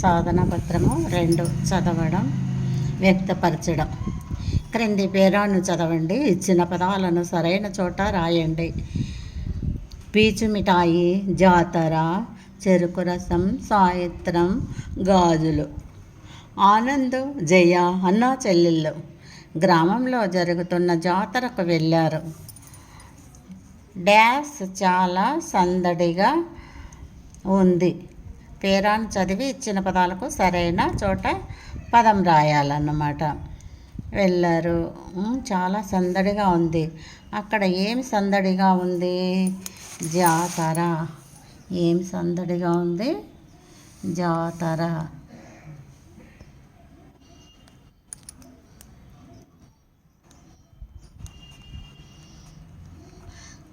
సాధన పత్రము 2 చదవడం, వ్యక్తపరచడం. క్రింది పేరాను చదవండి. ఇచ్చిన పదాలను సరైన చోట రాయండి. పీచు మిఠాయి, జాతర, చెరుకు రసం, సాయంత్రం, గాజులు. ఆనంద్, జయ అన్నా చెల్లెళ్ళు గ్రామంలో జరుగుతున్న జాతరకు వెళ్ళారు. డ్యాష్ చాలా సందడిగా ఉంది. పేరాను చదివి ఇచ్చిన పదాలకు సరైన చోట పదం రాయాలన్నమాట. వెళ్ళారు. చాలా సందడిగా ఉంది. అక్కడ ఏమి సందడిగా ఉంది? జాతర. ఏమి సందడిగా ఉంది? జాతర.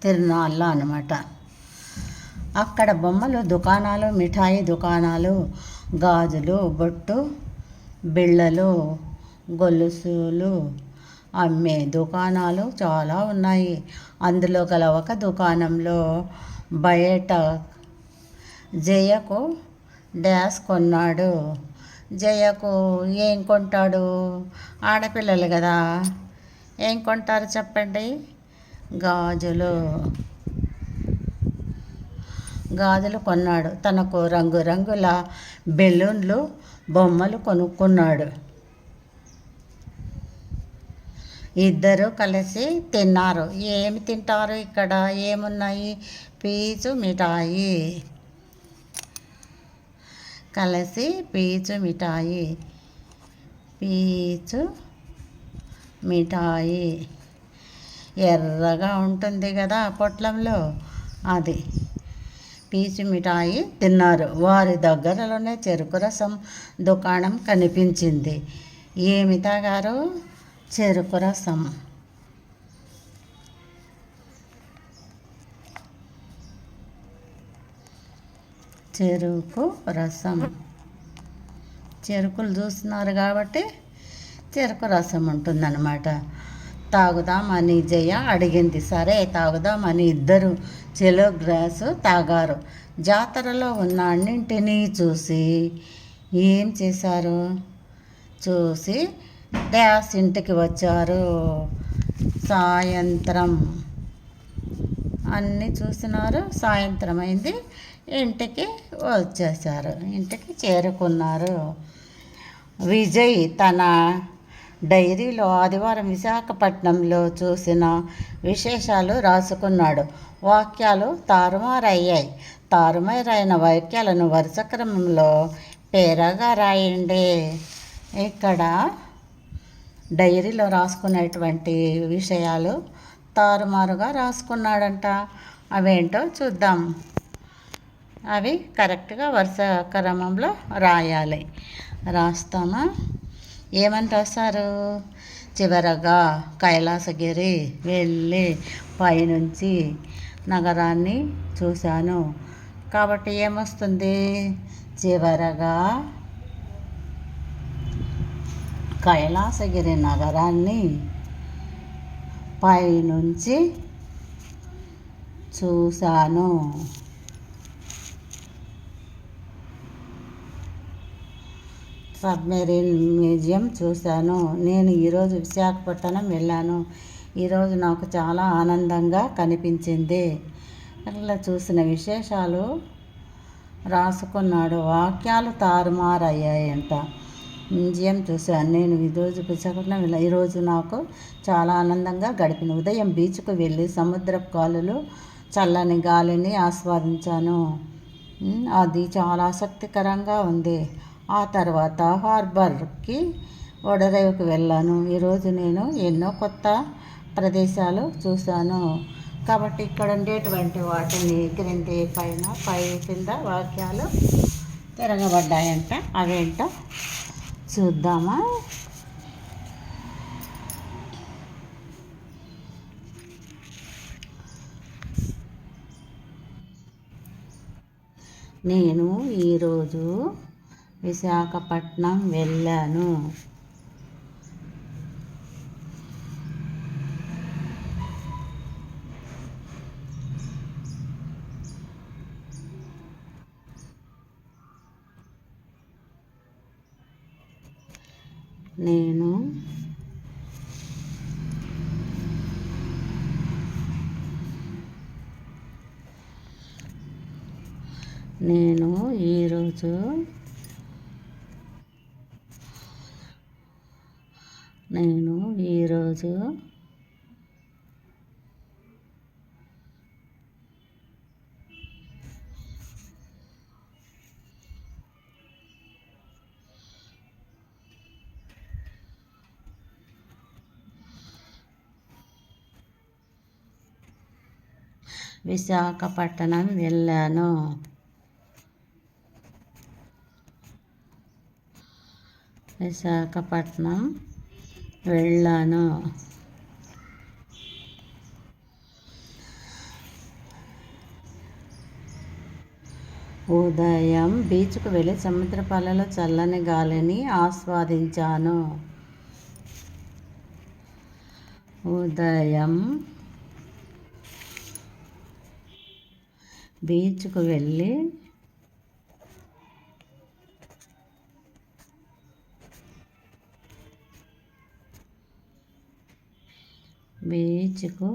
తిరునాళ్ళ అన్నమాట. అక్కడ బొమ్మలు దుకాణాలు, మిఠాయి దుకాణాలు, గాజులు, బొట్టు బిళ్ళలు, గొలుసులు అమ్మే దుకాణాలు చాలా ఉన్నాయి. అందులో గల ఒక దుకాణంలో బయట జయకు డ్యాష్ కొన్నాడు. జయకు ఏం కొంటాడు? ఆడపిల్లలు కదా, ఏం కొంటారు చెప్పండి? గాజులు కొన్నాడు. తనకు రంగురంగుల బెలూన్లు, బొమ్మలు కొనుక్కున్నాడు. ఇద్దరు కలిసి తిన్నారు. ఏమి తింటారు? ఇక్కడ ఏమున్నాయి? పీచు మిఠాయి. కలిసి పీచు మిఠాయి. పీచు మిఠాయి ఎర్రగా ఉంటుంది కదా పొట్లంలో, అది పీచు మిఠాయి తిన్నారు. వారి దగ్గరలోనే చెరుకు రసం దుకాణం కనిపించింది. ఏమి తాగారు? చెరుకు రసం. చెరుకు రసం. చెరుకులు చూస్తున్నారు కాబట్టి చెరుకు రసం ఉంటుందన్నమాట. తాగుదామని జయ అడిగింది. సరే తాగుదామని ఇద్దరు చెలో గ్లాసు తాగారు. జాతరలో ఉన్న అన్నింటినీ చూసి ఏం చేశారు? చూసి డ్యాష్ ఇంటికి వచ్చారు. సాయంత్రం అన్నీ చూసినారు. సాయంత్రం అయింది. ఇంటికి వచ్చేసారు. ఇంటికి చేరుకున్నారు. విజయ్ తన డైరీలో ఆదివారం విశాఖపట్నంలో చూసిన విశేషాలు రాసుకున్నాడు. వాక్యాలు తారుమారయ్యాయి. తారుమారైన వాక్యాలను వరుస క్రమంలో పేరాగా రాయండి. ఇక్కడ డైరీలో రాసుకునేటువంటి విషయాలు తారుమారుగా రాసుకున్నాడంట. అవేంటో చూద్దాం. అవి కరెక్ట్గా వరుస క్రమంలో రాయాలి. రాస్తామా? ఏమని రాస్తారు? చివరగా కైలాసగిరి వెళ్ళి పైనుంచి నగరాన్ని చూశాను. కాబట్టి ఏమొస్తుంది? చివరగా కైలాసగిరి నగరాన్ని పైనుంచి చూశాను. సబ్మెరీన్ మ్యూజియం చూశాను. నేను ఈరోజు విశాఖపట్నం వెళ్ళాను. ఈరోజు నాకు చాలా ఆనందంగా కనిపించింది. అట్లా చూసిన విశేషాలు రాసుకున్నాడు. వాక్యాలు తారుమారయ్యాయంట. మ్యూజియం చూశాను. నేను ఈరోజు విశాఖపట్నం వెళ్ళాను. ఈరోజు నాకు చాలా ఆనందంగా గడిపిన. ఉదయం బీచ్కు వెళ్ళి సముద్రపు గాలులు, చల్లని గాలిని ఆస్వాదించాను. అది చాలా ఆసక్తికరంగా ఉంది. ఆ తర్వాత హార్బర్కి ఓడరేవుకి వెళ్ళాను. ఈరోజు నేను ఎన్నో కొత్త ప్రదేశాలు చూశాను. కాబట్టి ఇక్కడ ఉండేటువంటి వాటిని క్రింది పైన పై కింద వాక్యాలు తిరగబడ్డాయంట. అవేంటో చూద్దామా? నేను ఈరోజు విశాఖపట్నం వెళ్ళాను. నేను ఈరోజు విశాఖపట్నం వెళ్ళాను. ఉదయం బీచ్కు వెళ్ళి సముద్రపాలలో చల్లని గాలిని ఆస్వాదించాను. ఉదయం బీచ్కు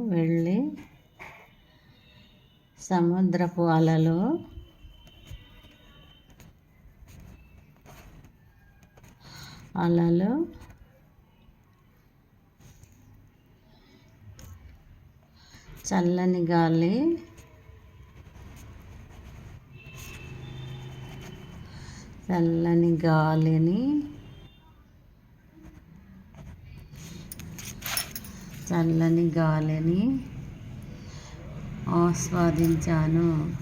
వెళ్ళి సముద్రపు అలలు చల్లని గాలిని ఆస్వాదించాను.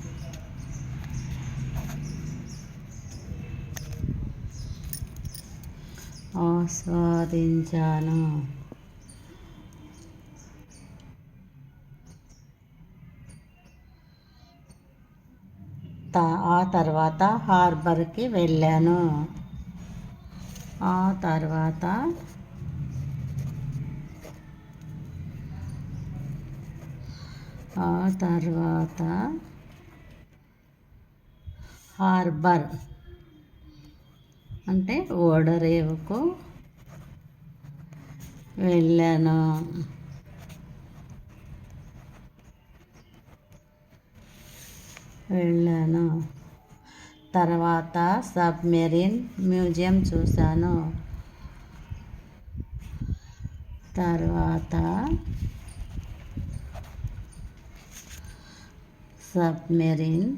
ఆ తర్వాత హార్బర్కి వెళ్ళాను. హార్బర్ అంటే ఓడరేవుకు వెళ్ళాను. తర్వాత సబ్మెరీన్ మ్యూజియం చూశాను. సబ్మెరీన్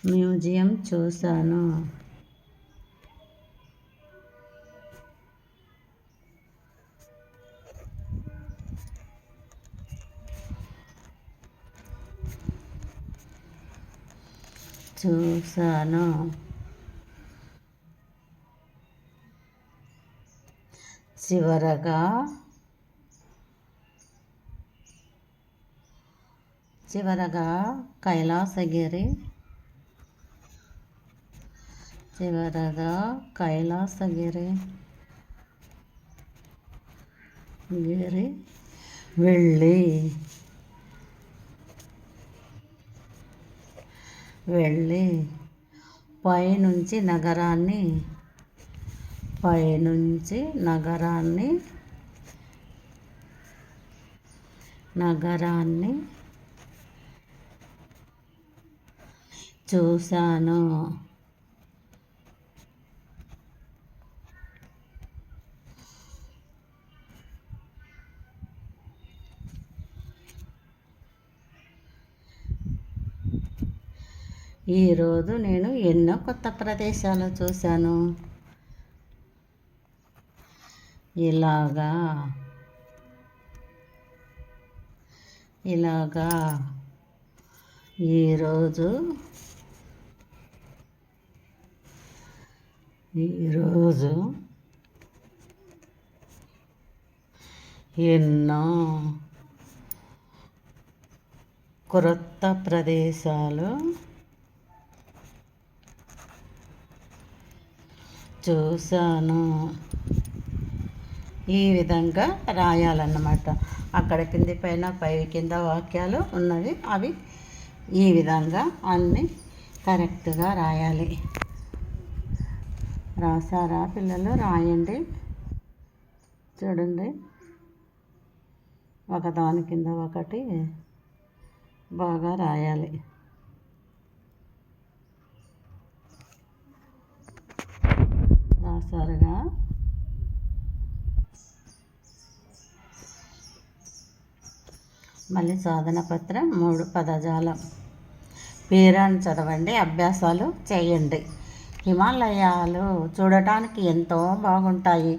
మ్యూజియం చూశాను. చివరగా కైలాసగిరి వెళ్ళి పైనుంచి నగరాన్ని చూశాను. ఈరోజు నేను ఎన్నో కొత్త ప్రదేశాలు చూశాను. ఇలాగా ఈరోజు ఎన్నో క్రొత్త ప్రదేశాలు చూశాను. ఈ విధంగా రాయాలన్నమాట. అక్కడ కింది పైన పై కింద వాక్యాలు ఉన్నవి. అవి ఈ విధంగా అన్నీ కరెక్ట్గా రాయాలి. రాసారా పిల్లలు? రాయండి. చూడండి, ఒకదాని కింద ఒకటి బాగా రాయాలి. రాసారుగా? మళ్ళీ సాధన పత్రం 3 పదజాలం. పేరాన్ని చదవండి, అభ్యాసాలు చేయండి. హిమాలయాలు చూడటానికి ఎంతో బాగుంటాయి.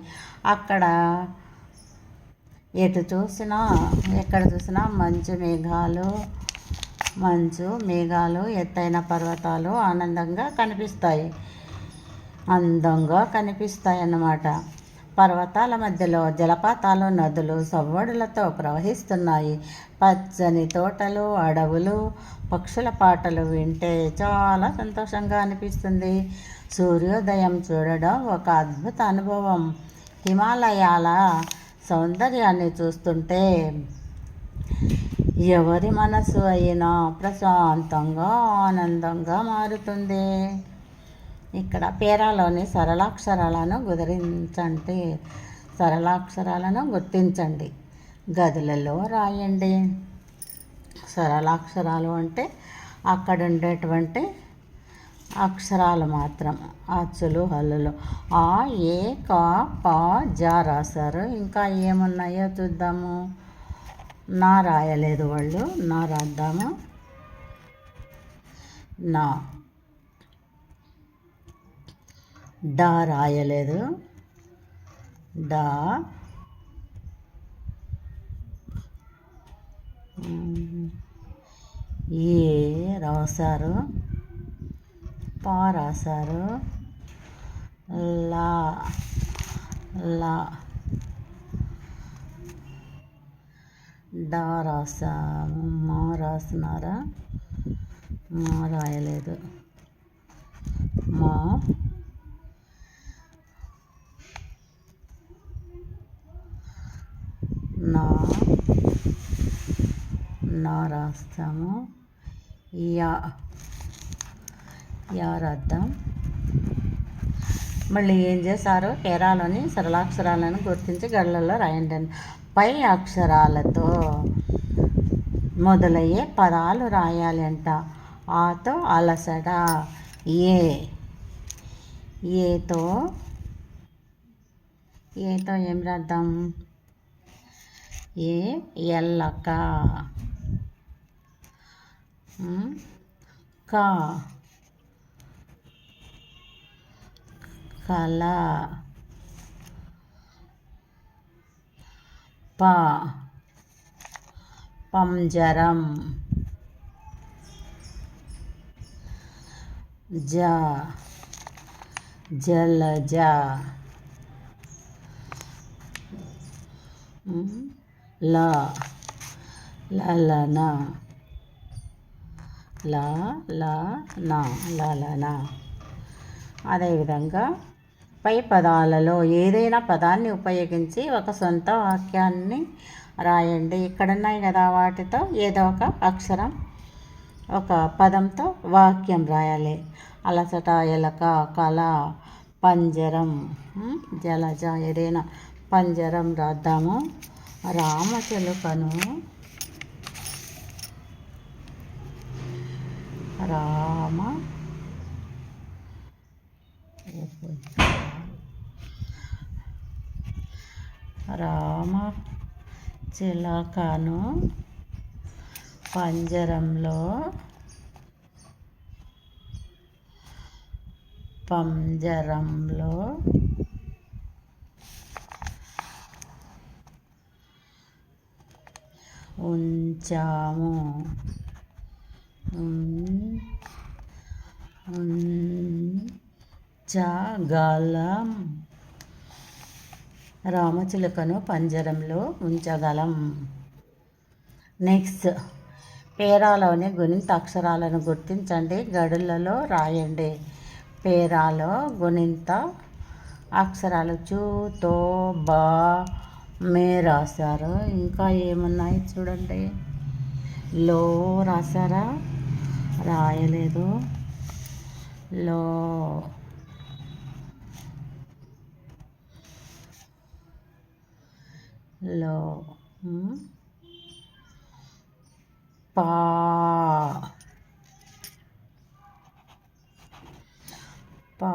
అక్కడ ఎక్కడ చూసినా మంచు మేఘాలు ఎత్తైన పర్వతాలు అందంగా కనిపిస్తాయి అన్నమాట. పర్వతాల మధ్యలో జలపాతాలు, నదులు సవ్వడులతో ప్రవహిస్తున్నాయి. పచ్చని తోటలు, అడవులు, పక్షుల పాటలు వింటే చాలా సంతోషంగా అనిపిస్తుంది. సూర్యోదయం చూడడం ఒక అద్భుత అనుభవం. హిమాలయాల సౌందర్యాన్ని చూస్తుంటే ఎవరి మనసు అయినా ప్రశాంతంగా ఆనందంగా మారుతుంది. ఇక్కడ పేరాలోని సరళాక్షరాలను గుర్తించండి, గదులలో రాయండి. సరళాక్షరాలు అంటే అక్కడ ఉండేటువంటి అక్షరాలు మాత్రం, అచ్చులు హల్లులు. ఆ, ఏ, కా, పా, జా రాశారు. ఇంకా ఏమున్నాయో చూద్దాము. నా రాయలేదు వాళ్ళు, నా రాద్దాము. నా, డా రాయలేదు, డా. ఏ రాశారు, పా రాశారు, లా, డా రాసాము. మా రాస్తున్నారా? మా రాయలేదు, మా. నా రాస్తాము. యా రాద్దాం. మళ్ళీ ఏం చేశారు? పేరాలోని సరళాక్షరాలను గుర్తించి గళ్ళల్లో రాయండి. పై అక్షరాలతో మొదలయ్యే పదాలు రాయాలి అంట. ఆతో అలసట, ఏతో ఏం రాద్దాం? ఎల్లక, కా, కల, పా, పంజరం, జ, జలజ, లా, లలన, లలన. అదేవిధంగా పై పదాలలో ఏదైనా పదాన్ని ఉపయోగించి ఒక సొంత వాక్యాన్ని రాయండి. ఇక్కడున్నాయి కదా, వాటితో ఏదో ఒక అక్షరం, ఒక పదంతో వాక్యం రాయాలి. అలసట, ఎలక, కళ, పంజరం, జలజ, ఏదైనా పంజరం రాద్దాము. రామచిలుకను, చిలకను పంజరంలో ఉంచాము. ఉంచగలం. రామచిలుకను పంజరంలో ఉంచగలం. నెక్స్ట్, పేరాలోని గుణింత అక్షరాలను గుర్తించండి, గడులలో రాయండి. పేరాలో గుణింత అక్షరాలు చూ, తో, బా, మే రాశారు. ఇంకా ఏమున్నాయి చూడండి. లో రాశారా? రాయలేదు. లో లో పా పా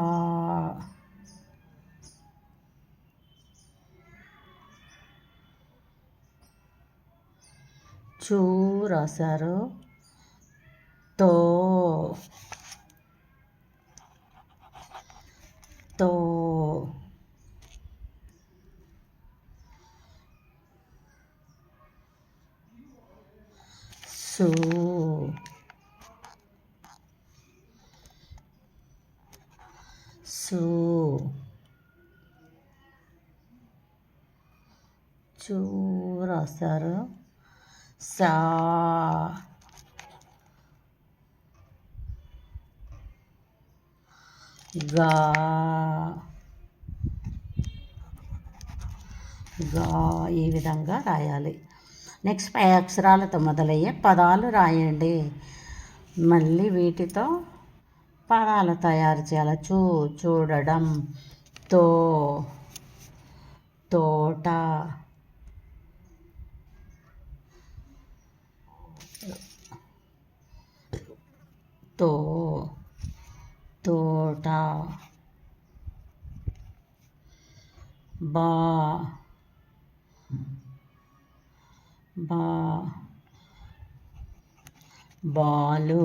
చూ రాశారు తో తో సు సు చూ రాశారు సా గా గా ఈ విధంగా రాయాలి. నెక్స్ట్ పై అక్షరాలతో మొదలయ్యే పదాలు రాయండి. మళ్ళీ వీటితో పదాలు తయారు చేయాలి. చూడడం, తో తోట, తో తోట, బా బా బాలు,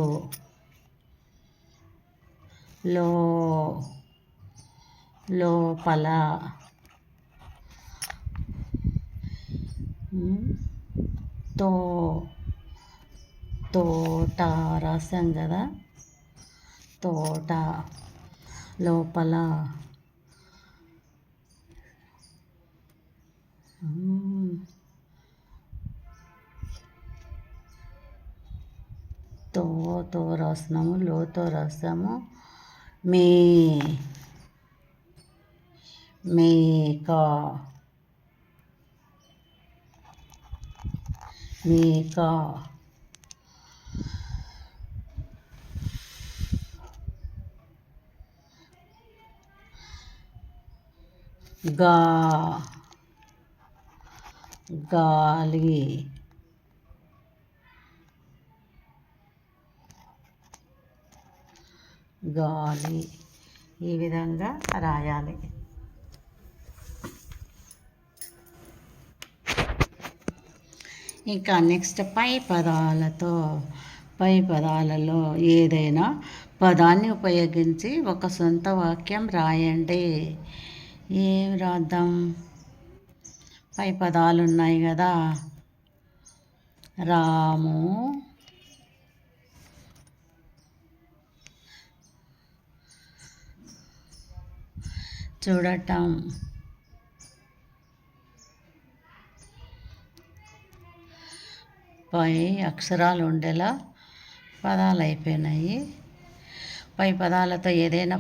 లో లోపల, తో తోట రాసాం కదా, తోట లోపల, తో రాస్తున్నాము, లోతో రాస్తాము, మేక మేక, గాలి, గాలి ఈ విధంగా రాయాలి. ఇంకా నెక్స్ట్ పై పదాలలో ఏదైనా పదాన్ని ఉపయోగించి ఒక సొంత వాక్యం రాయండి. ఏం రాద్దాం? పై పదాలు ఉన్నాయి కదా, రాము, చూడటం, పై అక్షరాలు ఉండేలా పదాలు అయిపోయినాయి. పై పదాలతో ఏదైనా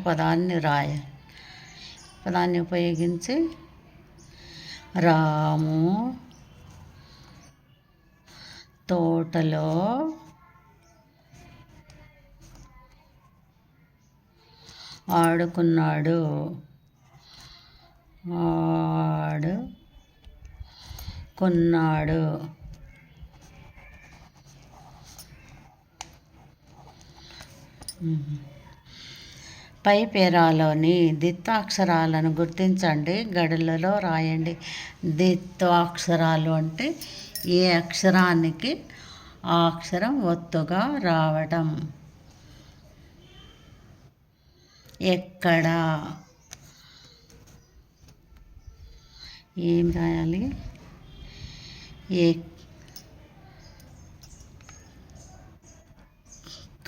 పదాన్ని ఉపయోగించి రాము తోటలో ఆడుకున్నాడు, ఆడుకున్నాడు. పై పేరాలోని దిత్వాక్షరాలను గుర్తించండి, గడులలో రాయండి. దిత్వాక్షరాలు అంటే ఏ అక్షరానికి ఆ అక్షరం ఒత్తుగా రావడం. ఎక్కడ, ఏం రాయాలి?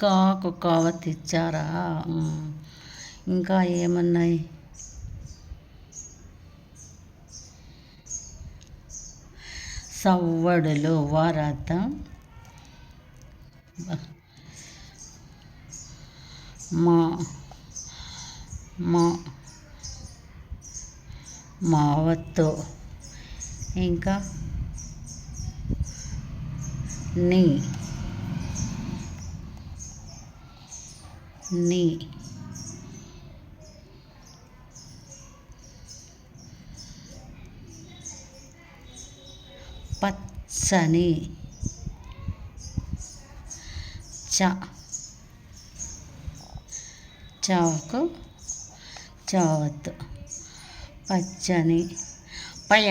కాకు కావత్ ఇచ్చారా? ఇంకా ఏమున్నాయి? సవ్వడులు వారర్థం, మావత్తు, ఇంకా నీ శని, చ, చాకు చావత్తు, పచ్చని. పై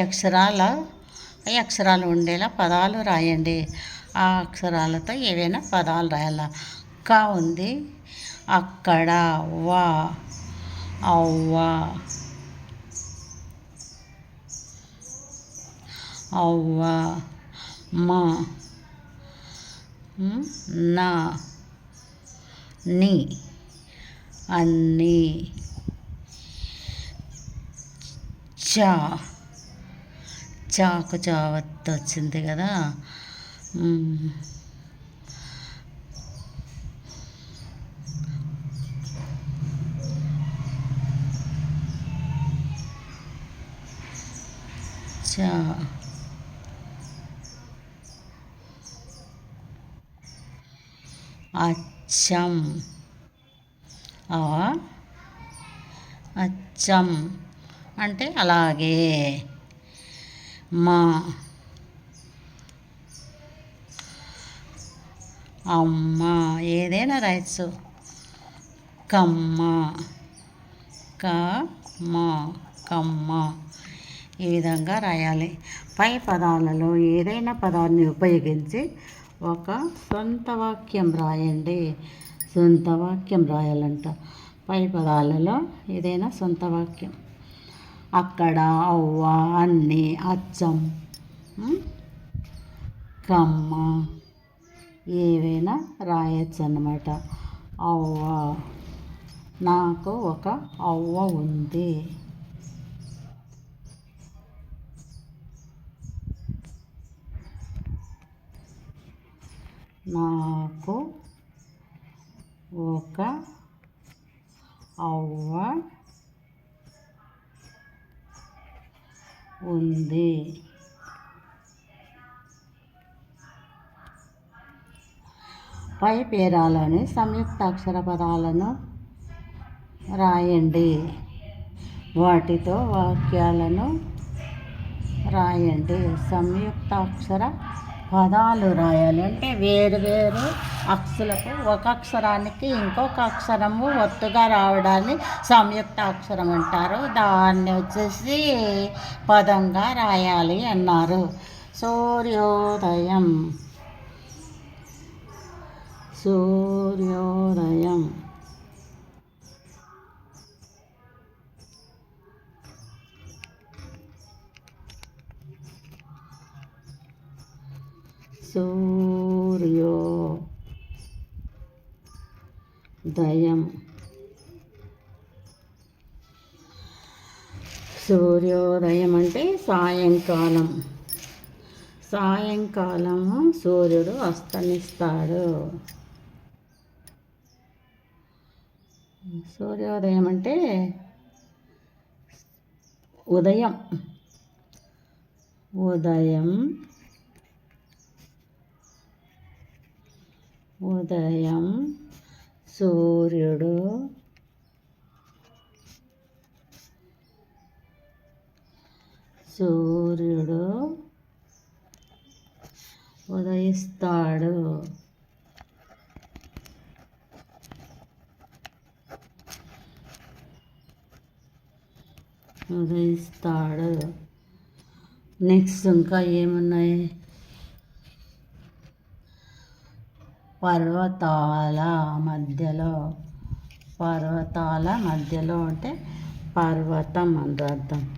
అక్షరాలు ఉండేలా పదాలు రాయండి. ఆ అక్షరాలతో ఏవైనా పదాలు రాయాల. క ఉంది, అక్కడ, వా, అవ్వ, అవ్వ, మా, నా, ని, అన్ని, చా, చాకు చావత్తు వచ్చింది కదా. చా, అచ్చం, అచ్చం అంటే అలాగే. మా, అమ్మ, ఏదైనా రాయచ్చు. కమ్మ, కమ్మ, ఈ విధంగా రాయాలి. పై పదాలలో ఏదైనా పదాన్ని ఉపయోగించి ఒక సొంత వాక్యం రాయండి. సొంత వాక్యం రాయాలంట. పై పదాలలో ఏదైనా సొంత వాక్యం. అక్కడ, అవ్వ, అన్ని, అచ్చం, కమ్మ, ఏవైనా రాయొచ్చు అన్నమాట. అవ్వ, నాకు ఒక అవ్వ ఉంది. నాకు ఒక అవ్వ ఉంది. పై పేరాలోని సంయుక్తాక్షర పదాలను రాయండి. వాటితో వాక్యాలను రాయండి. సంయుక్తాక్షర పదాలు రాయాలి అంటే వేరు వేరు అక్షరాలకు ఒక అక్షరానికి ఇంకొక అక్షరము ఒత్తుగా రావడాన్ని సంయుక్తాక్షరం అంటారు. దాన్ని వచ్చేసి పదంగా రాయాలి అన్నారు. సూర్యోదయం, సూర్యోదయం, సూర్యోదయం, సూర్యోదయం అంటే సాయంకాలం. సాయంకాలము సూర్యుడు అస్తమిస్తాడు. సూర్యోదయం అంటే ఉదయం. ఉదయం, ఉదయం సూర్యుడు ఉదయిస్తాడు. నెక్స్ట్ ఇంకా ఏమున్నాయి? పర్వతాల మధ్యలో. పర్వతాల మధ్యలో అంటే పర్వతం అని అర్థం.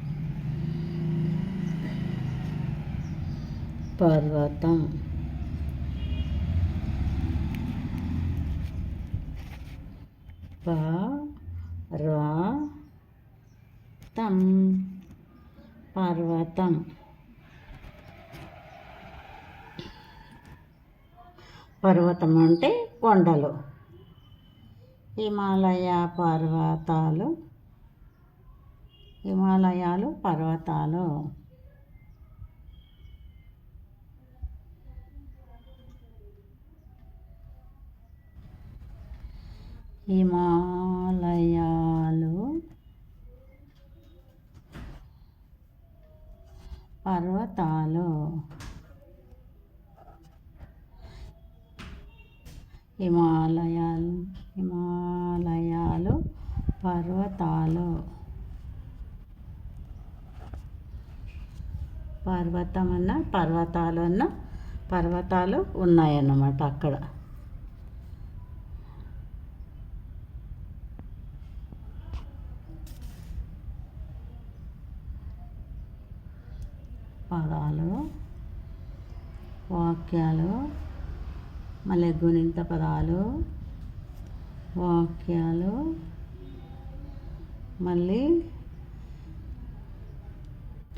పర్వతం, పర్వతం. పర్వతం అంటే కొండలు. హిమాలయాలు పర్వతాలు. హిమాలయాలు పర్వతాలు. హిమాలయాలు పర్వతాలు. పర్వతం అన్న పర్వతాలు అన్న పర్వతాలు ఉన్నాయన్నమాట అక్కడ. పదాలు, వాక్యాలు, మళ్ళీ గుణింత పదాలు, వాక్యాలు, మళ్ళీ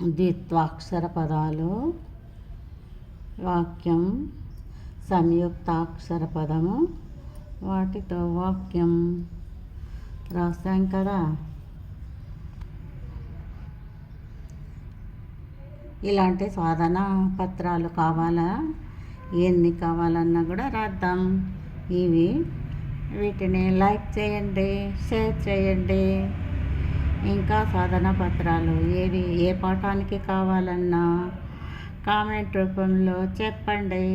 ద్విత్వాక్షర పదాలు, వాక్యం, సంయుక్తాక్షర పదము, వాటితో వాక్యం రాస్తాం కదా. ఇలాంటి సాధన పత్రాలు కావాలా, ఎన్ని కావాలన్నా కూడా రాద్దాం. వీటిని లైక్ చేయండి, షేర్ చేయండి. ఇంకా సాధన పత్రాలు ఏ పాఠానికి కావాలన్నా కామెంట్ రూపంలో చెప్పండి.